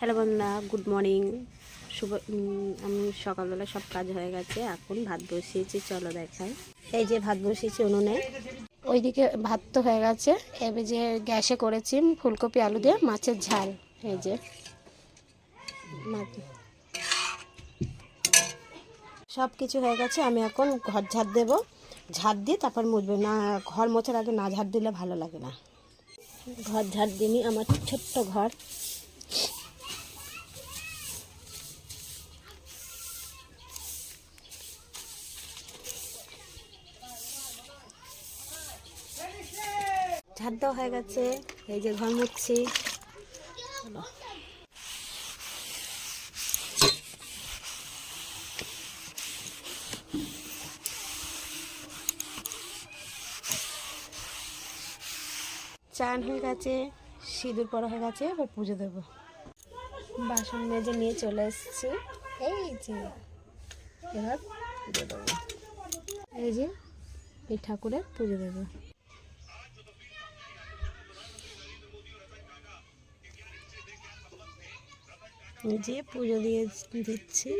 Hello বন্ধুরা, good morning. শুভ আমি সকালবেলা সব কাজ হয়ে গেছে, এখন ভাত বসিয়েছি, চলো দেখাই। এই যে ভাত বসিয়েছি উনুনে, ওইদিকে ভাত তো হয়ে গেছে। এবার যে গ্যাসে করেছি ফুলকপি আলু দিয়ে মাছের ঝাল। এই যে সব কিছু হয়ে গেছে। আমি এখন ঘর ঝাড় দেবো, ঝাড় দিয়ে তারপর মুছবো। না, ঘর মোছার আগে না ঝাড় দিলে ভালো লাগে না। ঘর ঝাড় দিইনি, আমার ছোট্ট ঘর। ঝাড় দেওয়া হয়ে গেছে, এই যে ঘর মুছছি। চান হয়ে গেছে, সিঁদুর পরা হয়ে গেছে, এবার পুজো দেবো। বাসন মেজে নিয়ে চলে এসেছি। এই যে এবার পুজো দেবো। এই যে এই ঠাকুরের পুজো দেবো। যে পুজো দিয়ে দিচ্ছি।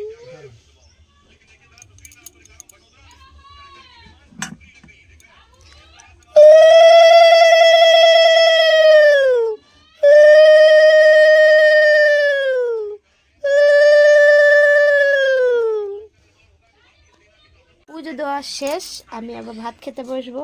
পুজো দেওয়া শেষ, আমি আবার ভাত খেতে বসবো।